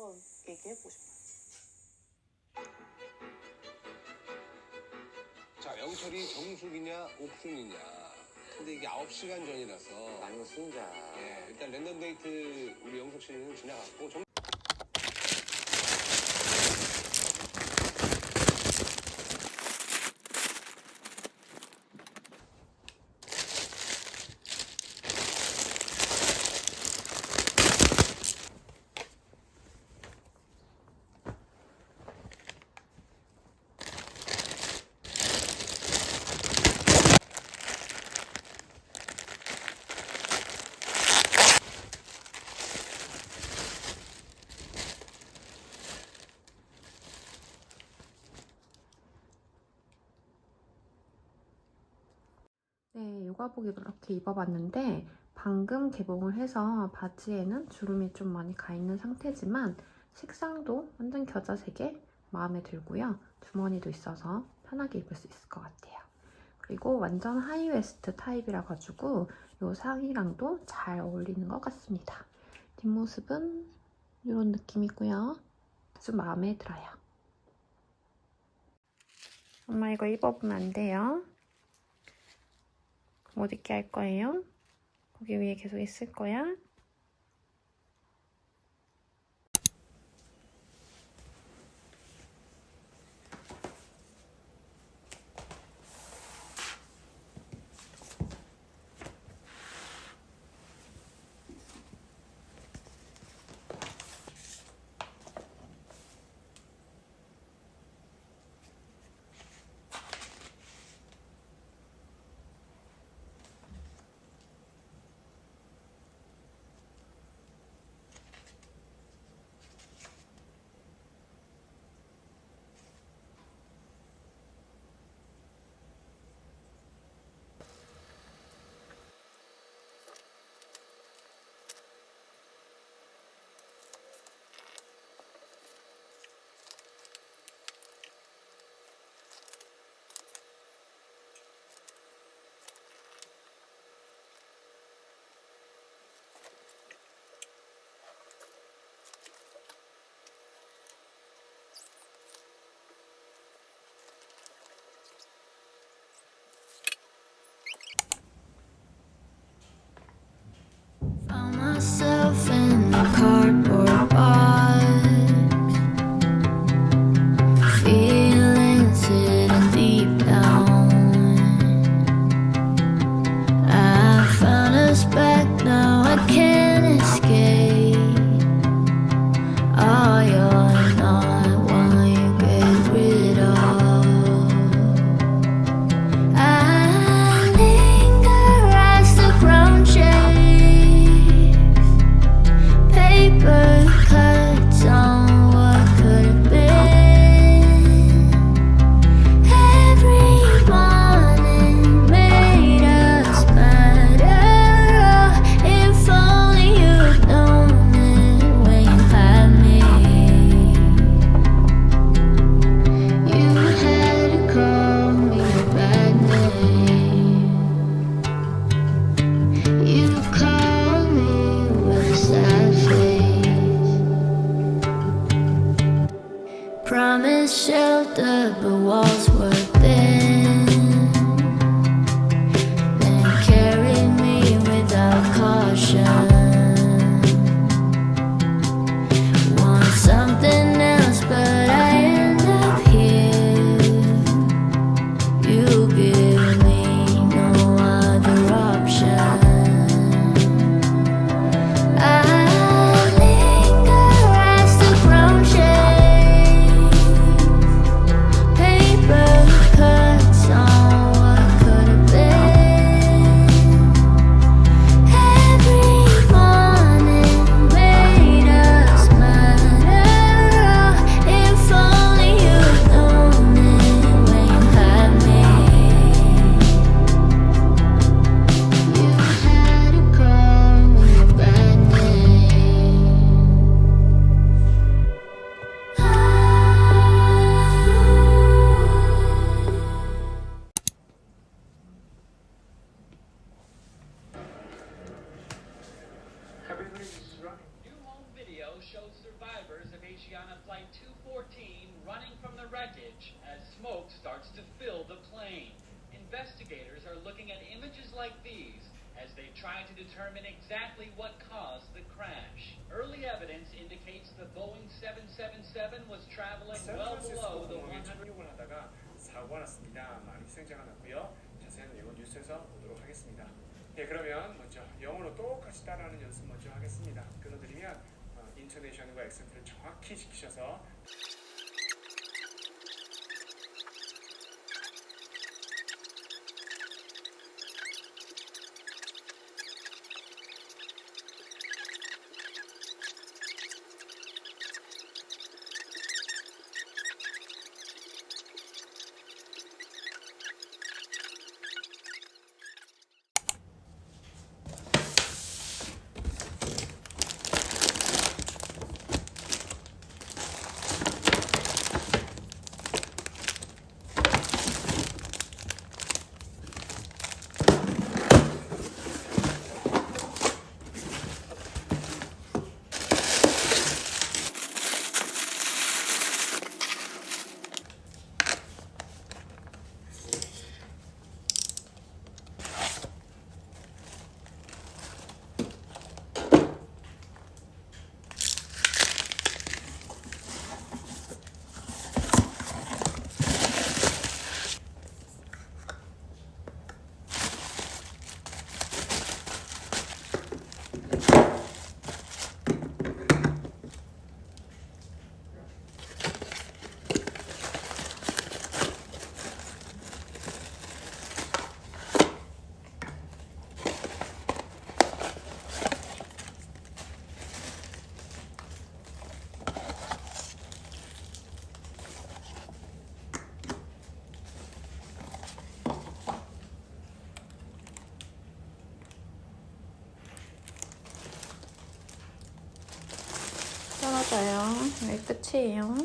한번 얘기해보고 싶어요. 자, 영철이 정숙이냐 옥순이냐. 근데 이게 9시간 전이라서 나는 승자. 예, 일단 랜덤 데이트 우리 영숙 씨는 지나갔고 네, 요가복 이렇게 입어봤는데 방금 개봉을 해서 바지에는 주름이 좀 많이 가 있는 상태지만 색상도 완전 겨자색에 마음에 들고요. 주머니도 있어서 편하게 입을 수 있을 것 같아요. 그리고 완전 하이웨스트 타입이라 가지고 요 상의랑도 잘 어울리는 것 같습니다. 뒷모습은 이런 느낌이고요. 아주 마음에 들어요. 엄마 이거 입어보면 안 돼요. 못 입게 할 거예요. 거기 위에 계속 있을 거야. Found myself in a cardboard box, feelings hidden deep down. I found a spec, now I can't escape. All you're not one you get rid of. I linger as the ground shakes. Paper cuts on what could have been. Every morning made us better. If only you'd known it when you had me. You had to call me a bad name. You called me with a sad face. Promised shelter, but walls were thin. Then carried me without caution. Want something else, but I end up here. You give me no other option. I linger as the ground shakes. Paper cuts on what could have been. Every morning made us better. If only you'd known it when you had me. You had to call me a bad name. video shows survivors of Asiana Flight 214 running from the wreckage as smoke starts to fill the plane. Investigators are looking at images like these as they try to determine exactly what caused the crash. Early evidence indicates the Boeing 777 was traveling well below the 100. 착륙을 하다가 사고가 났습니다. 많은 희생자가 났고요. 자세한 내용은 뉴스에서 보도록 하겠습니다. 네, 그러면 먼저 영어로 똑같이 따라하는 연습 먼저 하겠습니다. 끊어드리면 인토네이션과 액센트를 정확히 지키셔서 떨어져요. 여기 끝이에요.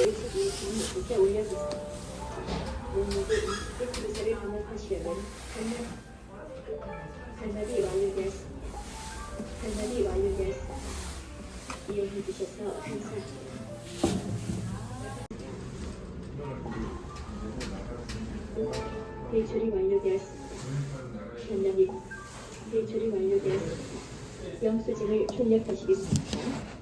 의식이 몸속에 올려주세요. 몸무게 20kg를 반납하시려면 반납이 완료되었습니다. 반납이 완료되었습니다. 이용해주셔서 감사합니다. 대출이 완료되었습니다. 반납이 대출이 완료되었습니다. 영수증을 출력하시겠습니다.